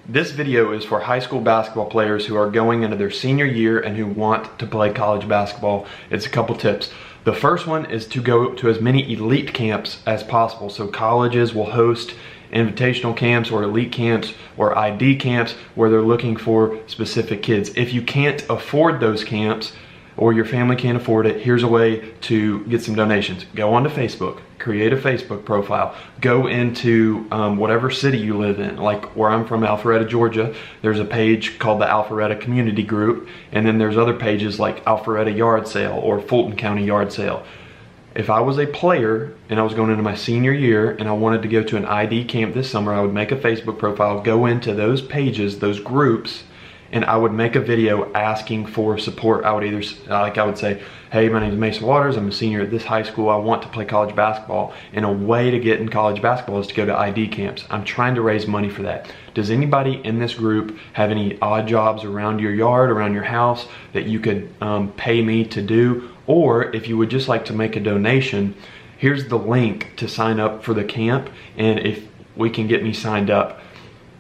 This video is for high school basketball players who are going into their senior year and who want to play college basketball. It's a couple tips. The first one is to go to as many elite camps as possible. So colleges will host invitational camps or elite camps or ID camps where they're looking for specific kids. If you can't afford those camps or your family can't afford it, here's a way to get some donations. Go onto Facebook, create a Facebook profile, go into whatever city you live in. Like where I'm from, Alpharetta, Georgia, there's a page called the Alpharetta Community Group, and then there's other pages like Alpharetta Yard Sale or Fulton County Yard Sale. If I was a player and I was going into my senior year and I wanted to go to an ID camp this summer, I would make a Facebook profile, go into those pages, those groups, and I would make a video asking for support. I would say, hey, my name is Mason Waters, I'm a senior at this high school, I want to play college basketball, and a way to get in college basketball is to go to ID camps. I'm trying to raise money for that. Does anybody in this group have any odd jobs around your yard, around your house that you could pay me to do? Or if you would just like to make a donation, here's the link to sign up for the camp, and if we can get me signed up,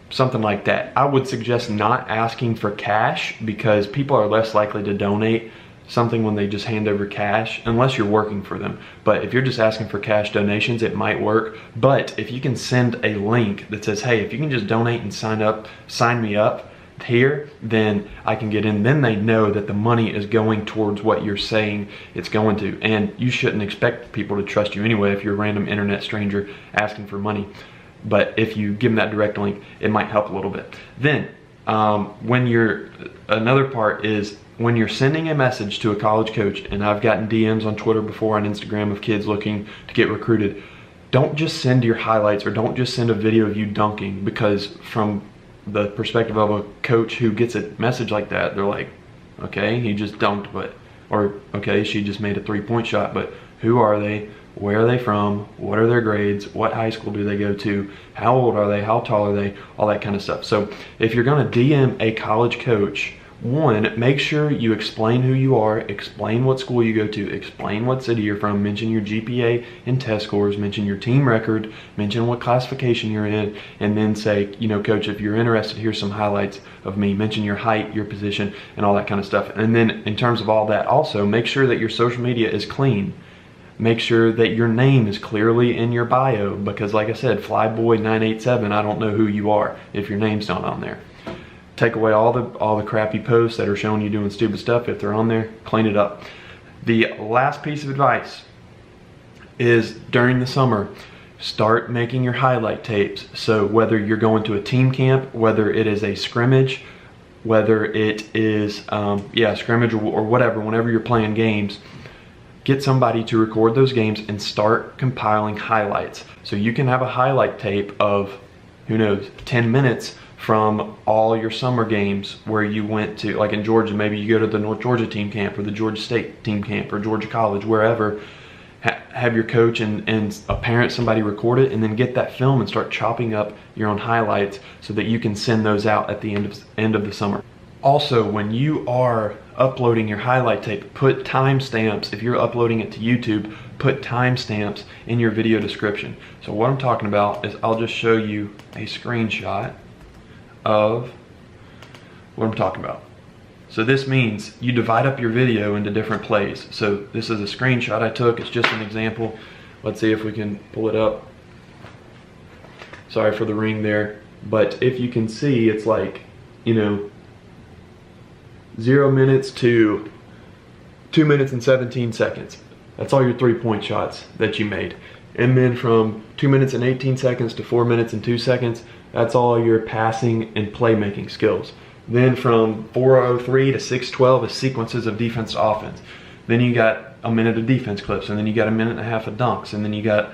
something like that. I would suggest not asking for cash because people are less likely to donate something when they just hand over cash unless you're working for them. But if you're just asking for cash donations, it might work. But if you can send a link that says, hey, if you can just donate and sign me up here, then I can get in. Then they know that the money is going towards what you're saying it's going to. And you shouldn't expect people to trust you anyway if you're a random internet stranger asking for money. But if you give them that direct link, it might help a little bit. Then, another part is when you're sending a message to a college coach, and I've gotten DMs on Twitter before, on Instagram, of kids looking to get recruited, don't just send your highlights or don't just send a video of you dunking, because from the perspective of a coach who gets a message like that, they're like, okay, he just dunked, but, or okay, she just made a 3-point shot, but who are they? Where are they from? What are their grades? What high school do they go to? How old are they? How tall are they? All that kind of stuff. So if you're going to DM a college coach, one, make sure you explain who you are, explain what school you go to, explain what city you're from, mention your GPA and test scores, mention your team record, mention what classification you're in, and then say, you know, coach, if you're interested, here's some highlights of me. Mention your height, your position, and all that kind of stuff. And then in terms of all that, also make sure that your social media is clean. Make sure that your name is clearly in your bio, because like I said, Flyboy987, I don't know who you are if your name's not on there. Take away all the crappy posts that are showing you doing stupid stuff. If they're on there, clean it up. The last piece of advice is during the summer, start making your highlight tapes. So whether you're going to a team camp, whether it is a scrimmage, whether it is scrimmage or whatever, whenever you're playing games, get somebody to record those games and start compiling highlights. So you can have a highlight tape of, who knows, 10 minutes from all your summer games where you went to, like in Georgia, maybe you go to the North Georgia team camp or the Georgia State team camp or Georgia College, wherever. Have your coach and a parent, somebody record it, and then get that film and start chopping up your own highlights so that you can send those out at the end of the summer. Also, when you are uploading your highlight tape, put timestamps. If you're uploading it to YouTube, put timestamps in your video description. So what I'm talking about is, I'll just show you a screenshot of what I'm talking about. So this means you divide up your video into different plays. So this is a screenshot I took. It's just an example. Let's see if we can pull it up. Sorry for the ring there. But if you can see, it's like, you know, 0 minutes to 2 minutes and 17 seconds. That's all your 3-point shots that you made. And then from 2 minutes and 18 seconds to 4 minutes and 2 seconds, that's all your passing and playmaking skills. Then from 4:03 to 6:12 is sequences of defense to offense. Then you got a minute of defense clips, and then you got a minute and a half of dunks, and then you got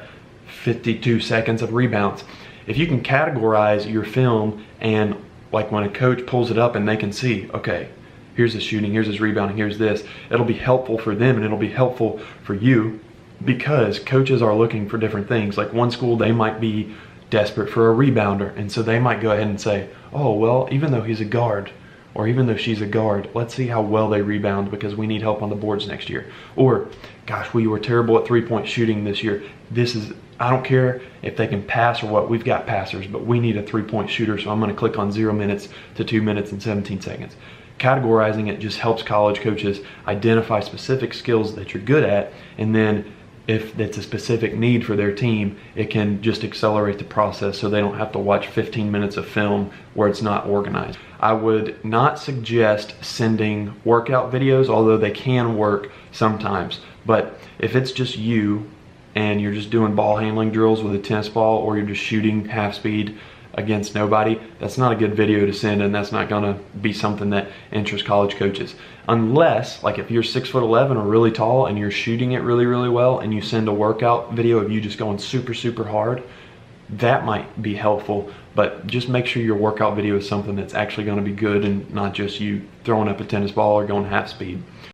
52 seconds of rebounds. If you can categorize your film, and like when a coach pulls it up and they can see, okay, here's his shooting, here's his rebounding, here's this, it'll be helpful for them and it'll be helpful for you, because coaches are looking for different things. Like one school, they might be desperate for a rebounder, and so they might go ahead and say, oh, well, even though he's a guard, or even though she's a guard, let's see how well they rebound because we need help on the boards next year. Or, gosh, we were terrible at 3-point shooting this year. This is I don't care if they can pass or what, we've got passers, but we need a 3-point shooter, so I'm gonna click on 0 minutes to 2 minutes and 17 seconds. Categorizing it just helps college coaches identify specific skills that you're good at, and then if it's a specific need for their team, it can just accelerate the process so they don't have to watch 15 minutes of film where it's not organized. I would not suggest sending workout videos, although they can work sometimes. But if it's just you and you're just doing ball handling drills with a tennis ball, or you're just shooting half speed against nobody, that's not a good video to send, and that's not gonna be something that interests college coaches. Unless, like if you're 6'11" or really tall and you're shooting it really, really well, and you send a workout video of you just going super, super hard, that might be helpful. But just make sure your workout video is something that's actually gonna be good and not just you throwing up a tennis ball or going half speed.